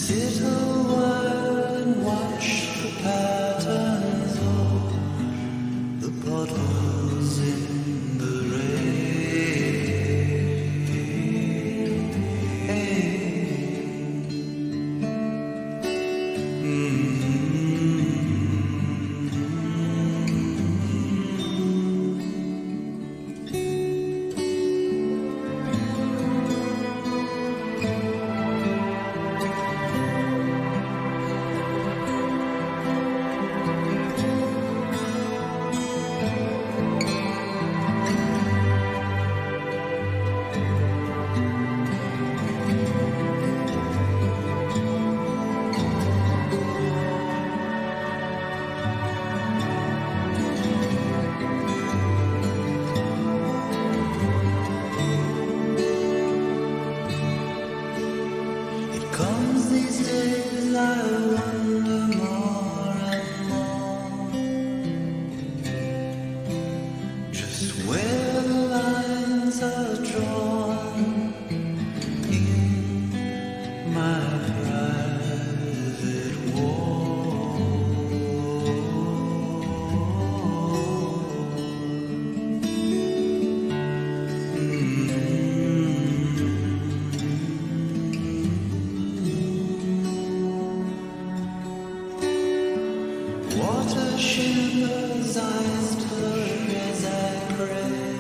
Sit a while and watch the patterns of the bottles in the It comes these days, I wonder more and more just where the lines are drawn in my private war. Water shimmers, eyes blur as I pray,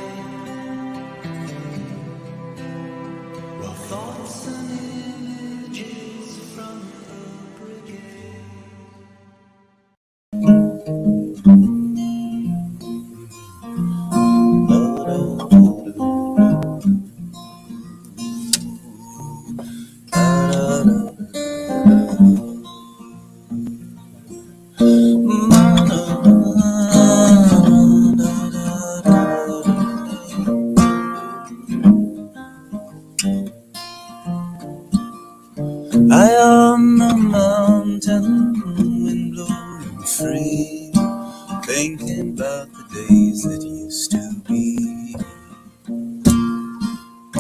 while thoughts and images from the brigade. High on the mountain, wind blowing free, thinking about the days that used to be.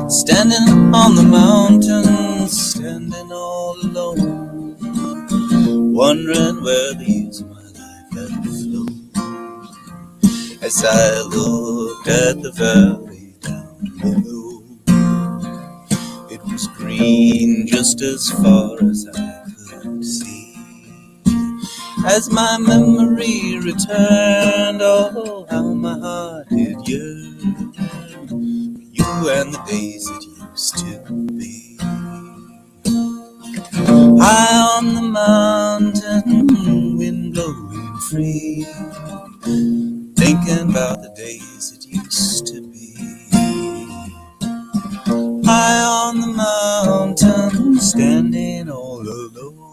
Standing on the mountain, standing all alone, wondering where the years of my life had flown. As I looked at the valley down below, it was green just as far as I could see. As my memory returned, oh, how my heart did yearn for you and the days that used to be. High on the mountain, wind blowing free, thinking about the days that used to be. High on the mountain, standing all alone,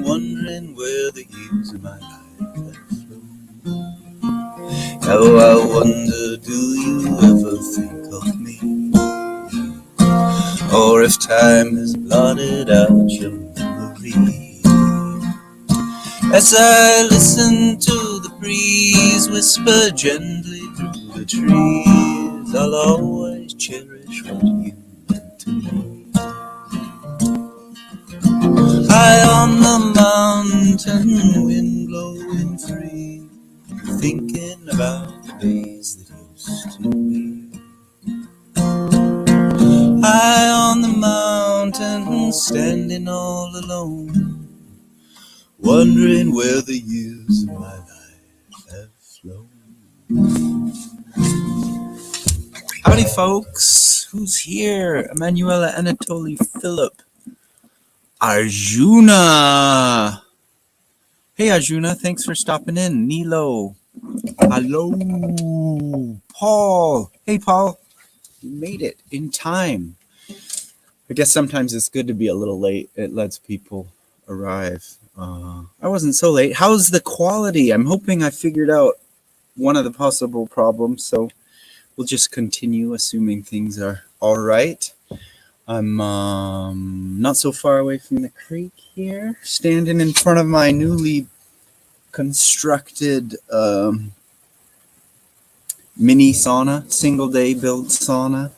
wondering where the years of my life have flown. Now I wonder, do you ever think of me? Or if time has blotted out your memory? As I listen to the breeze whisper gently through the trees, I'll always cherish what you meant to me. High on the mountain, wind blowing free, thinking about the days that used to be. High on the mountain, standing all alone, wondering where the years of my life have flown. Howdy, folks. Who's here? Emanuela, Anatoly, Philip, Arjuna. Hey, Arjuna. Thanks for stopping in. Nilo. Hello. Paul. Hey, Paul. You made it in time. I guess sometimes it's good to be a little late. It lets people arrive. I wasn't so late. How's the quality? I'm hoping I figured out one of the possible problems, so we'll just continue assuming things are all right. I'm not so far away from the creek here, standing in front of my newly constructed mini sauna, single day build sauna.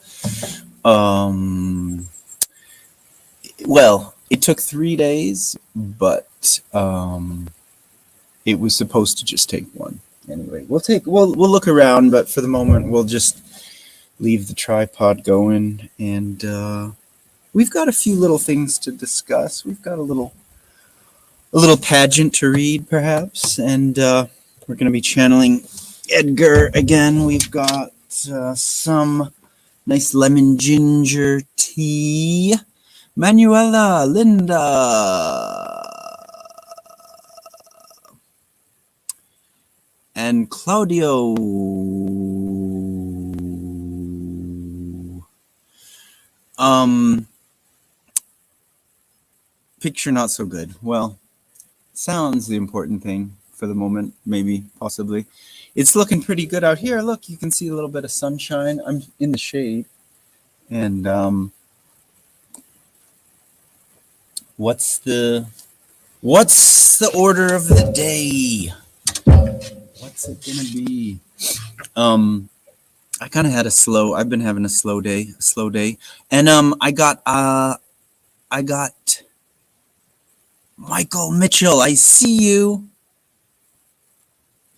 Well, It took 3 days, but it was supposed to just take one. Anyway, we'll look around, but for the moment, we'll just leave the tripod going, and we've got a few little things to discuss. We've got a little pageant to read, perhaps, and we're going to be channeling Edgar again. We've got some nice lemon ginger tea. Manuela, Linda, and Claudio. Picture not so good. Well, sound's the important thing for the moment, maybe, possibly. It's looking pretty good out here. Look, you can see a little bit of sunshine. I'm in the shade. And what's the order of the day? What's it gonna be? I kind of had I've been having a slow day, and I got Michael Mitchell. I see you.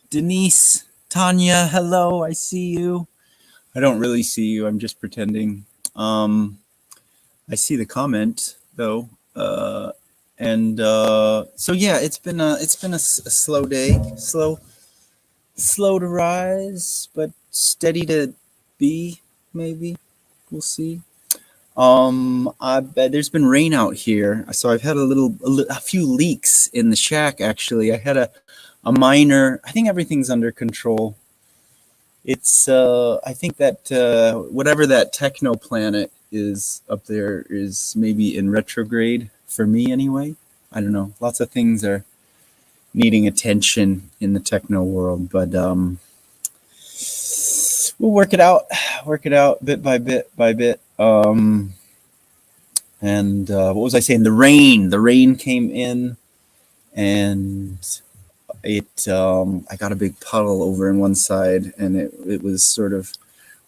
Denise, Tanya, hello. I see you. I don't really see you. I'm just pretending. I see the comment though, and so yeah, it's been a slow day, slow to rise, but steady to be. Maybe we'll see. I bet there's been rain out here, so I've had a few leaks in the shack. Actually, I had a minor. I think everything's under control. It's I think that whatever that techno planet is up there is maybe in retrograde for me anyway. I don't know. Lots of things are needing attention in the techno world, but we'll work it out bit by bit. And what was I saying? The rain came in, and it I got a big puddle over in one side, and it was sort of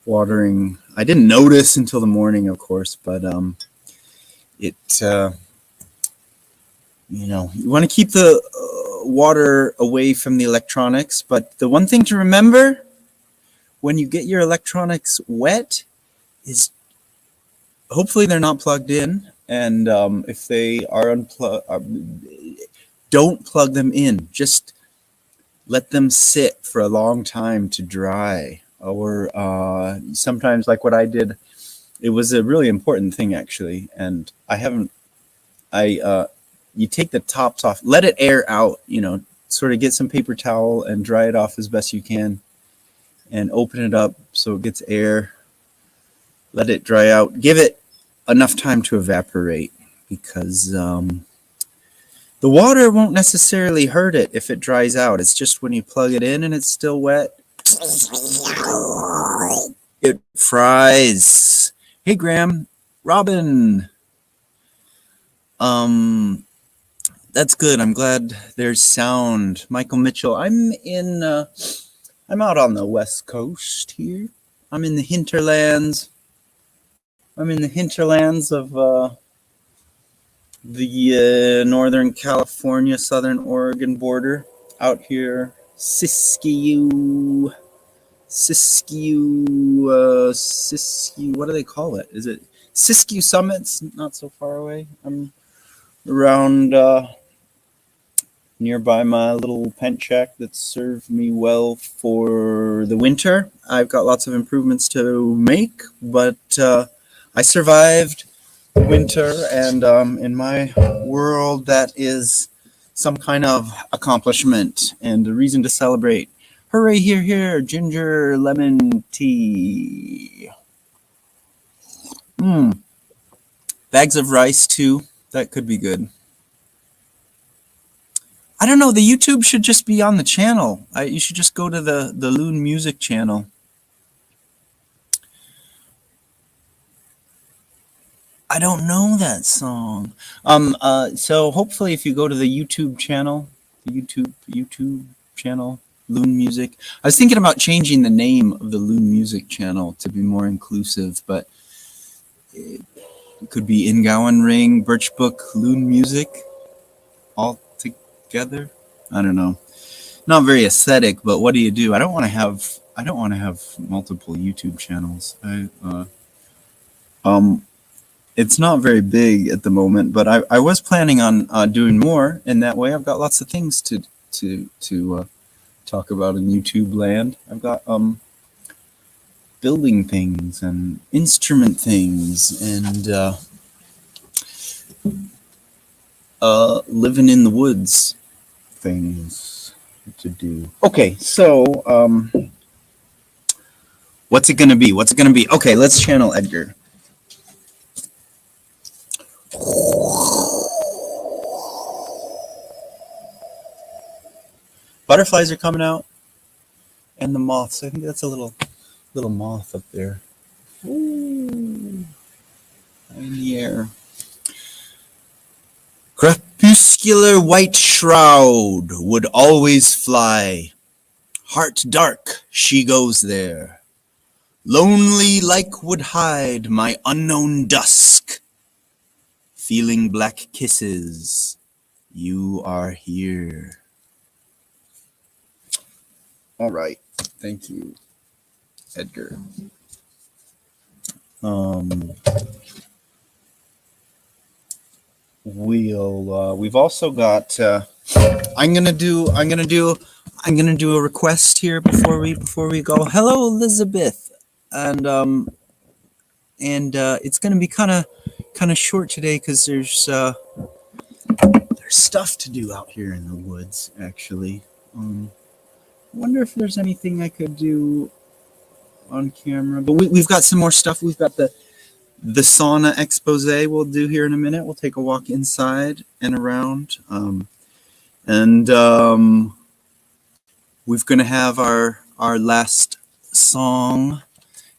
watering. I didn't notice until the morning, of course, but it you want to keep the water away from the electronics, but the one thing to remember when you get your electronics wet is hopefully they're not plugged in, and if they are unplugged, don't plug them in. Just let them sit for a long time to dry. Or sometimes, like what I did, it was a really important thing actually, and you take the tops off, let it air out, sort of get some paper towel and dry it off as best you can, and open it up so it gets air. Let it dry out. Give it enough time to evaporate, because the water won't necessarily hurt it if it dries out. It's just when you plug it in and it's still wet, it fries. Hey, Graham, Robin. That's good. I'm glad there's sound. Michael Mitchell. I'm out on the West Coast here. I'm in the hinterlands. I'm in the hinterlands of the Northern California, Southern Oregon border. Out here, Siskiyou. What do they call it? Is it Siskiyou Summit's not so far away. I'm around nearby my little pent shack that served me well for the winter. I've got lots of improvements to make, but I survived the winter, and in my world, that is some kind of accomplishment and a reason to celebrate. Hooray, here, ginger lemon tea. Bags of rice, too. That could be good. I don't know. The YouTube should just be on the channel. You should just go to the Loon Music channel. I don't know that song. So hopefully, if you go to the YouTube channel, Loon Music. I was thinking about changing the name of the Loon Music channel to be more inclusive, but It could be Ingowan Ring, Birchbook, Loon Music, all together. I don't know. Not very aesthetic, but what do you do? I don't want to have multiple YouTube channels. It's not very big at the moment, but I was planning on doing more. In that way, I've got lots of things to talk about in YouTube land. I've got building things and instrument things and living in the woods things to do. Okay, so what's it gonna be? What's it gonna be? Okay, let's channel Edgar. Butterflies are coming out, and the moths. I think that's a little moth up there. Ooh, in the air. Crepuscular white shroud would always fly. Heart dark, she goes there. Lonely like would hide my unknown dusk. Feeling black kisses, you are here. All right, thank you, Edgar. We've also got. I'm gonna do a request here before we go. Hello, Elizabeth, and it's gonna be kind of short today because there's stuff to do out here in the woods. Actually, I wonder if there's anything I could do on camera. But we've got some more stuff. We've got the sauna expose we'll do here in a minute. We'll take a walk inside and around. We're going to have our last song.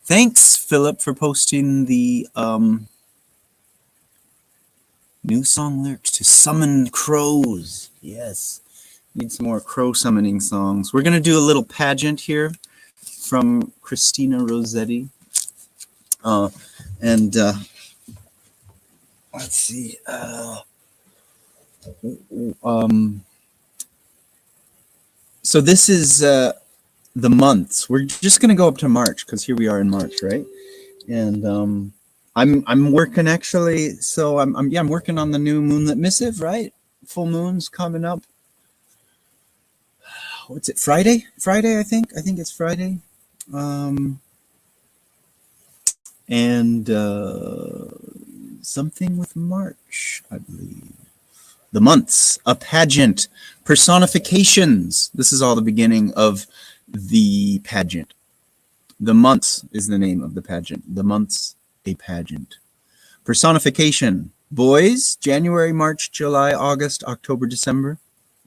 Thanks, Philip, for posting the new song lyrics to Summon Crows. Yes, need some more crow summoning songs. We're going to do a little pageant here from Christina Rossetti. Let's see. So this is the months. We're just gonna go up to March because here we are in March, right? And I'm working actually. So I'm working on the new Moonlit Missive, right? Full moon's coming up. What's it? Friday, I think. I think it's Friday. And something with March, I believe. The months, a pageant, personifications. This is all the beginning of the pageant. The months is the name of the pageant. The months, a pageant. Personification. Boys, January, March, July, August, October, December.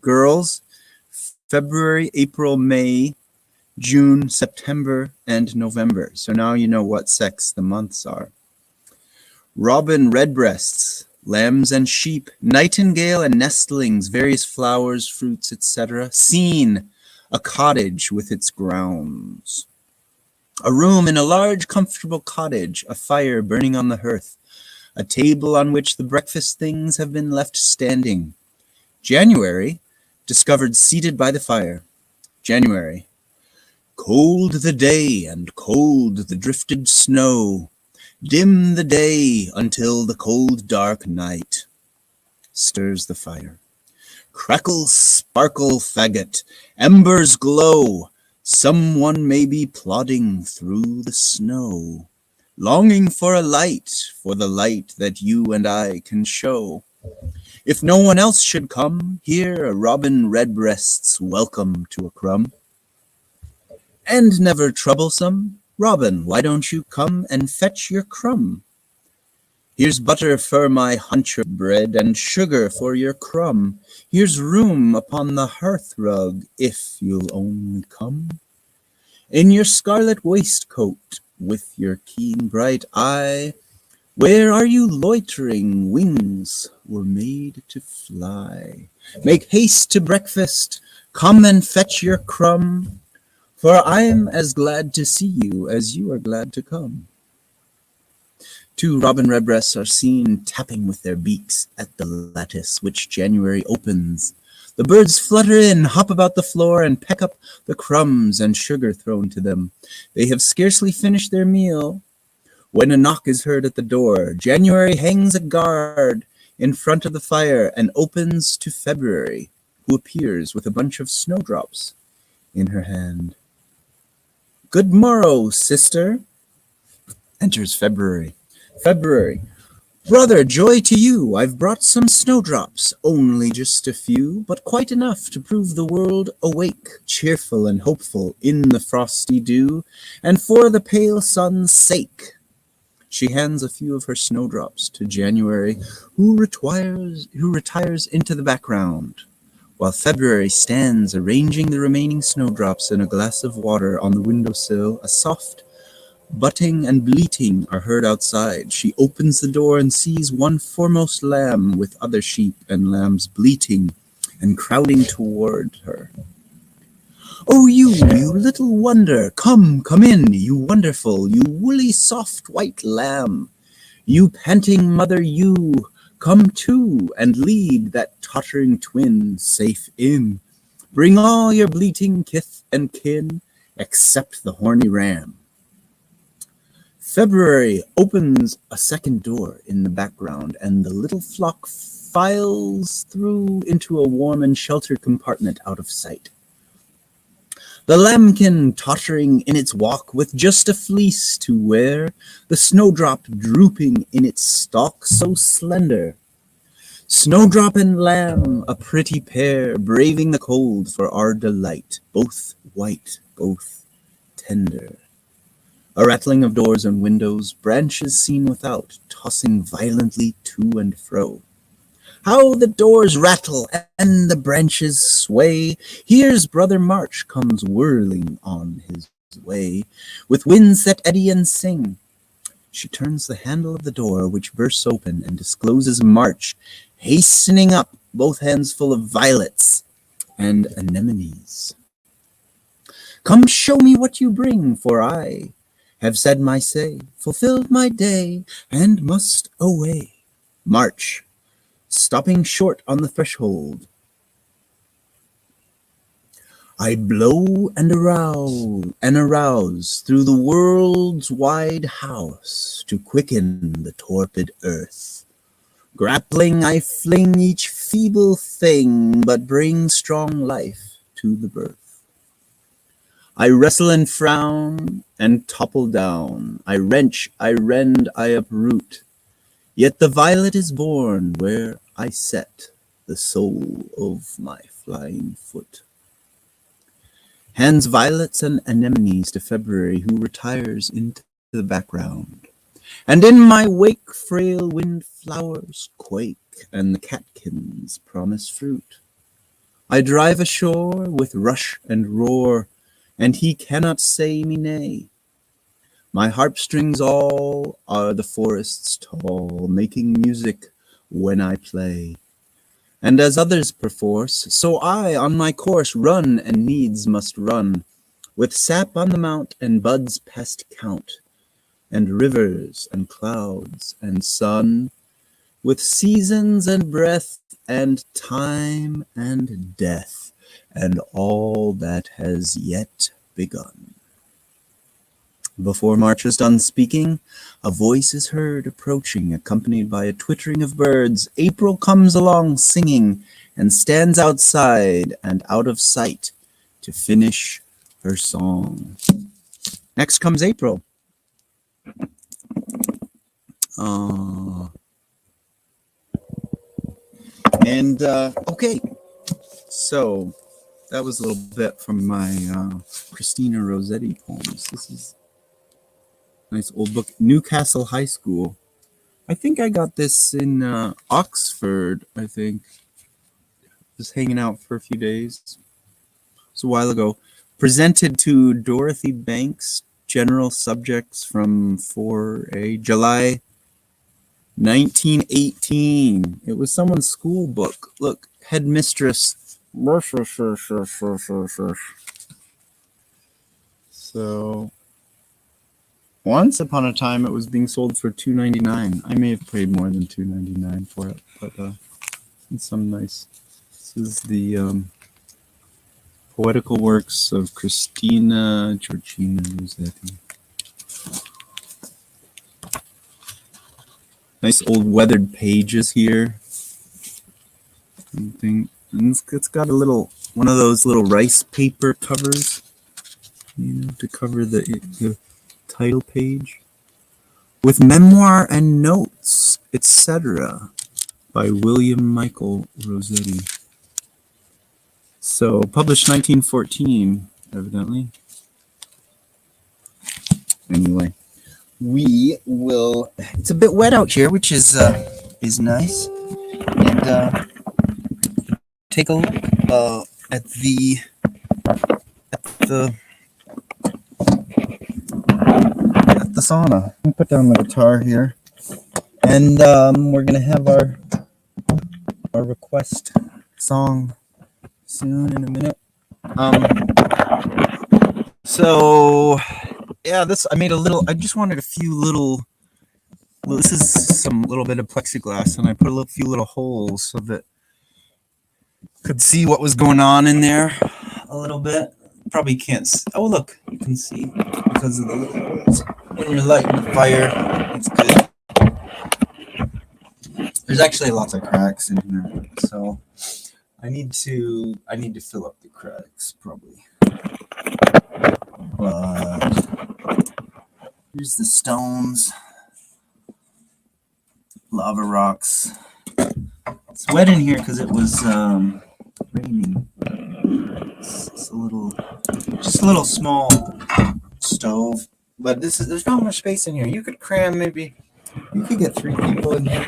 Girls, February, April, May, June, September, and November. So now you know what sex the months are. Robin redbreasts, lambs and sheep, nightingale and nestlings, various flowers, fruits, etc. Scene, a cottage with its grounds. A room in a large, comfortable cottage, a fire burning on the hearth, a table on which the breakfast things have been left standing. January, discovered seated by the fire. January. Cold the day and cold the drifted snow, dim the day until the cold dark night. Stirs the fire. Crackle, sparkle, faggot, embers glow, someone may be plodding through the snow, longing for a light, for the light that you and I can show. If no one else should come, here a robin redbreast's welcome to a crumb. And never troublesome, Robin, why don't you come and fetch your crumb? Here's butter for my hunch of bread, and sugar for your crumb. Here's room upon the hearth rug, if you'll only come. In your scarlet waistcoat, with your keen bright eye, where are you loitering? Wings were made to fly. Make haste to breakfast, come and fetch your crumb, for I am as glad to see you as you are glad to come. Two robin redbreasts are seen tapping with their beaks at the lattice which January opens. The birds flutter in, hop about the floor, and peck up the crumbs and sugar thrown to them. They have scarcely finished their meal when a knock is heard at the door. January hangs a guard in front of the fire and opens to February, who appears with a bunch of snowdrops in her hand. Good morrow, sister. Enters February. February. Brother, joy to you! I've brought some snowdrops, only just a few, but quite enough to prove the world awake, cheerful and hopeful in the frosty dew, and for the pale sun's sake. She hands a few of her snowdrops to January, who retires into the background, while February stands arranging the remaining snowdrops in a glass of water on the windowsill. A soft butting and bleating are heard outside. She opens the door and sees one foremost lamb with other sheep and lambs bleating and crowding toward her. Oh, you little wonder, come in, you wonderful, you woolly soft white lamb. You panting mother, you, come too, and lead that tottering twin safe in. Bring all your bleating kith and kin, except the horny ram. February opens a second door in the background, and the little flock files through into a warm and sheltered compartment out of sight. The lambkin tottering in its walk with just a fleece to wear, the snowdrop drooping in its stalk so slender. Snowdrop and lamb, a pretty pair, braving the cold for our delight, both white, both tender. A rattling of doors and windows, branches seen without, tossing violently to and fro. How the doors rattle and the branches sway! Here's Brother March comes whirling on his way, with winds that eddy and sing. She turns the handle of the door, which bursts open and discloses March, hastening up, both hands full of violets and anemones. Come show me what you bring, for I have said my say, fulfilled my day, and must away. March, stopping short on the threshold. I blow and arouse through the world's wide house to quicken the torpid earth. Grappling, I fling each feeble thing, but bring strong life to the birth. I wrestle and frown and topple down. I wrench, I rend, I uproot. Yet the violet is born where I set the sole of my flying foot. Hands violets and anemones to February, who retires into the background. And in my wake frail wind flowers quake, and the catkins promise fruit. I drive ashore with rush and roar, and he cannot say me nay. My harpstrings all are the forests tall, making music when I play. And as others perforce, so I on my course run and needs must run, with sap on the mount and buds past count, and rivers and clouds and sun, with seasons and breath and time and death, and all that has yet begun. Before March is done speaking, a voice is heard approaching, accompanied by a twittering of birds. April comes along singing and stands outside and out of sight to finish her song. Next comes April. Okay, so that was a little bit from my Christina Rossetti poems. This is a nice old book, Newcastle High School. I think I got this in Oxford, I think. Just hanging out for a few days. It was a while ago. Presented to Dorothy Banks, General Subjects from 4A, July 1918. It was someone's school book. Look, headmistress. So, Once upon a time, it was being sold for $2.99. I may have paid more than $2.99 for it, but it's some nice. This is the poetical works of Christina Georgina Rossetti. Nice old weathered pages here. And it's got a little one of those little rice paper covers, to cover the title page, with memoir and notes, etc., by William Michael Rossetti. So published 1914, evidently. Anyway, we will. It's a bit wet out here, which is nice. And take a look at the sauna. Let me put down the guitar here, and we're gonna have our request song soon in a minute. So yeah, I made a little. I just wanted a few little. Well, this is some little bit of plexiglass, and I put a few little holes so that could see what was going on in there a little bit. Probably can't. Oh, look, you can see because of the little holes. When you're lighting the fire, it's good. There's actually lots of cracks in here, so I need to fill up the cracks probably. But here's the stones, lava rocks. It's wet in here because it was raining. It's just a little small stove, but there's not much space in here. You could cram you could get 3 people in here,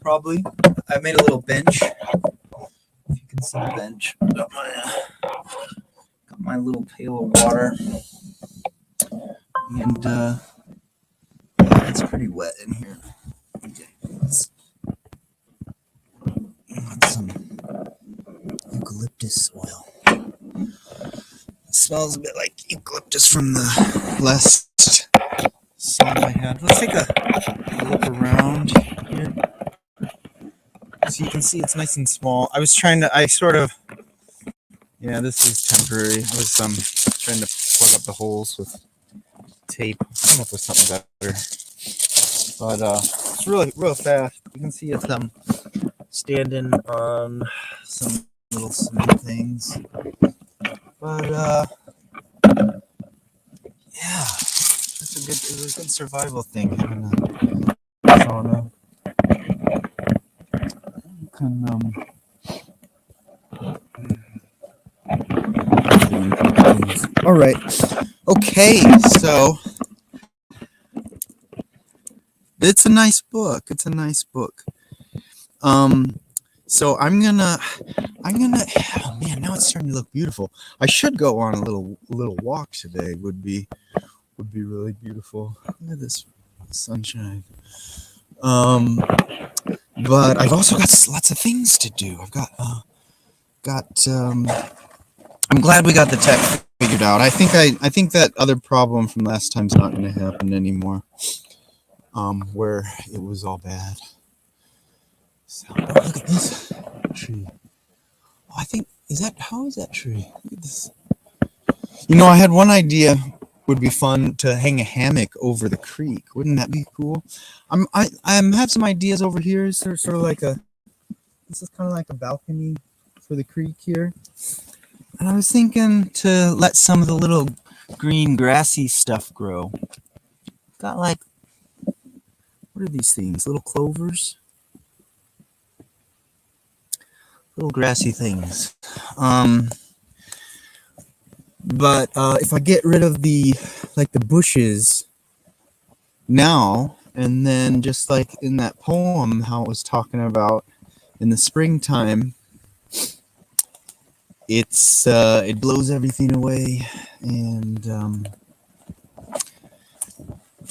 probably. I made a little bench. If you can see the bench, got my little pail of water, and it's pretty wet in here. Okay, let's add some eucalyptus oil. It smells a bit like eucalyptus from the last song I had. Let's take a look around here. So you can see it's nice and small. This is temporary. I was trying to plug up the holes with tape. I don't know if there's something better. But it's really real fast. You can see it's standing on some little cement things. But yeah, it was a good survival thing having a sauna. All right. Okay, so it's a nice book. So I'm gonna. Oh man, now it's starting to look beautiful. I should go on a little walk today. Would be really beautiful. Look at this sunshine. But I've also got lots of things to do. I've got. I'm glad we got the tech figured out. I think that other problem from last time's not going to happen anymore. Where it was all bad. So look at this tree. Oh, how is that tree? Look at this. I had one idea. Would be fun to hang a hammock over the creek. Wouldn't that be cool? I have some ideas over here. This is kind of like a balcony for the creek here. And I was thinking to let some of the little green grassy stuff grow. Got what are these things? Little clovers? Little grassy things. But if I get rid of the bushes now, and then just like in that poem, how it was talking about in the springtime, it blows everything away, and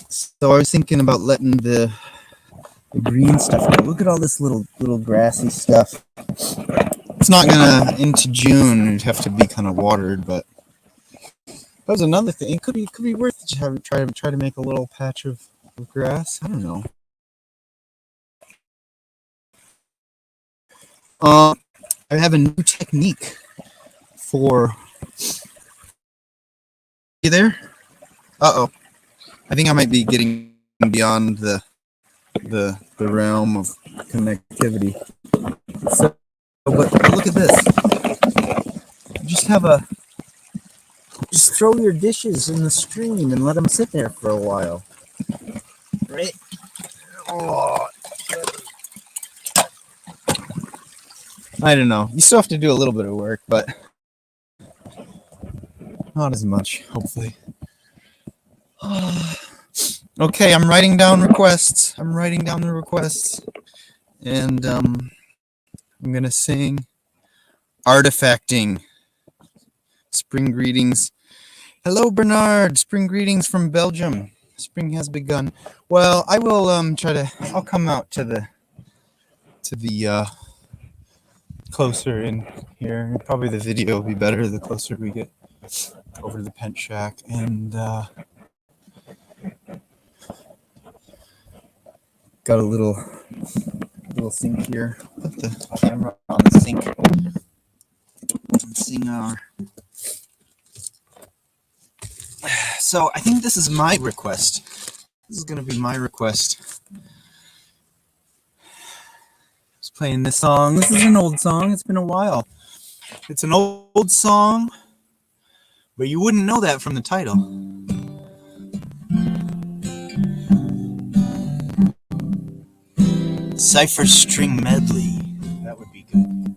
so I was thinking about letting the green stuff go. Look at all this little grassy stuff. It's not gonna into June. It'd have to be kind of watered, but That was another thing. It could be worth it to try to make a little patch of grass. I don't know. I have a new technique for. You there? Uh-oh. I think I might be getting beyond the realm of connectivity. So, but look at this. Just throw your dishes in the stream and let them sit there for a while. Right? Oh. I don't know. You still have to do a little bit of work, but not as much, hopefully. Okay, I'm writing down requests. I'm writing down the requests. And I'm going to sing Artifacting. Spring greetings. Hello, Bernard. Spring greetings from Belgium. Spring has begun. Well, I will I'll come out to the closer in here. Probably the video will be better the closer we get over to the Pent Shack. And got a little sink here. Put the camera on the sink. And sing our. So I think this is my request. This is gonna be my request. I was playing this song. This is an old song. It's been a while. It's an old song, but you wouldn't know that from the title. Cypher String Medley. That would be good.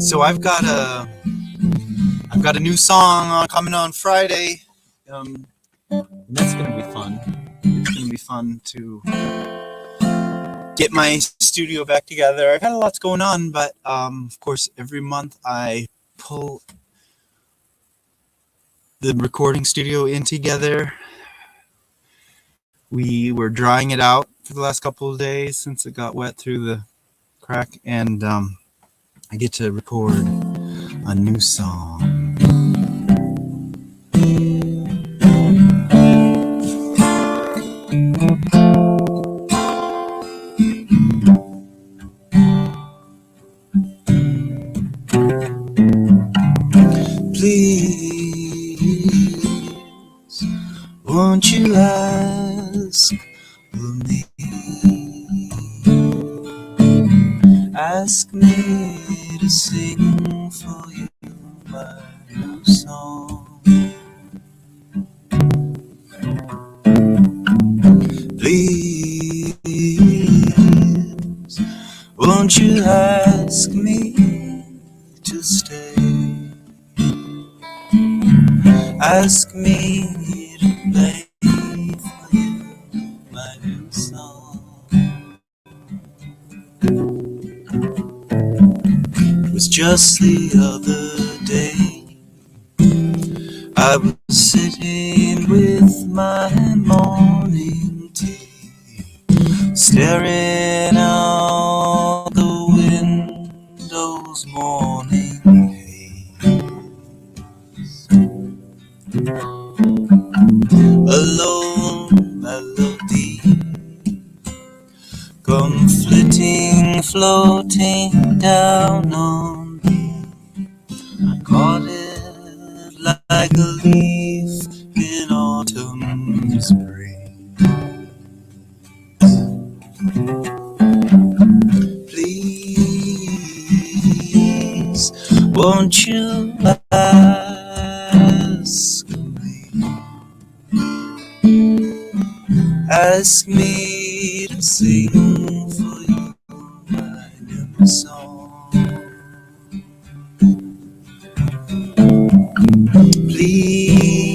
So I've got a new song coming on Friday. That's gonna be fun. It's gonna be fun to get my studio back together. I've had a lot going on, but of course every month I pull the recording studio in together. We were drying it out for the last couple of days since it got wet through the crack, and I get to record a new song. Please, won't you ask for me? Ask me to sing for you my new song. Please, won't you ask me to stay? Ask me to play for you my new song. It was just the other day I was sitting with my morning tea, staring out the window's morning haze. A lone melody come flitting, floating down on me. I caught it like a leaf in autumn's breeze. Please, won't you ask me to sing for you my new song? Please,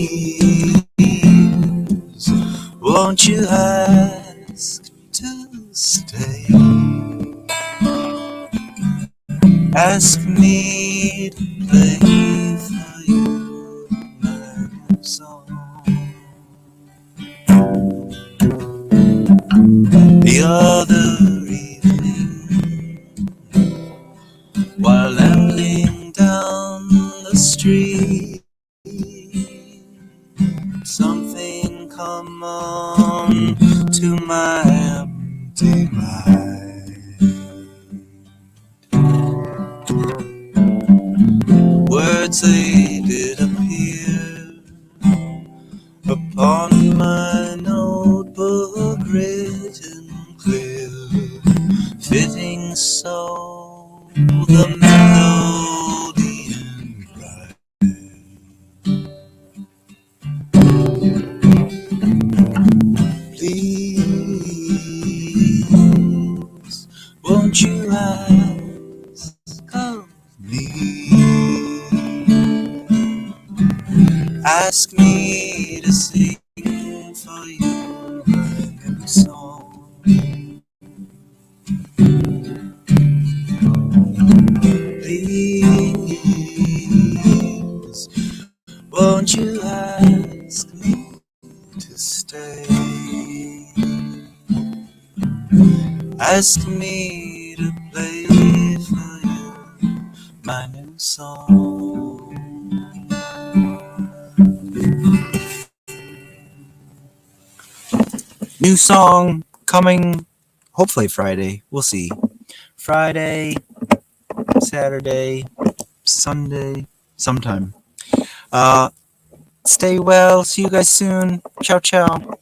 won't you ask to stay? Ask me to play for you my new song. The other evening come on to my empty mind. Words they did appear upon my notebook, written clear, fitting so the melody and rhyme. Please, won't you ask of me? Ask me to sing for you my new song. Please, won't you ask me to stay? Ask me to play for you my new song. New song coming hopefully Friday. We'll see. Friday, Saturday, Sunday, sometime. Stay well. See you guys soon. Ciao, ciao.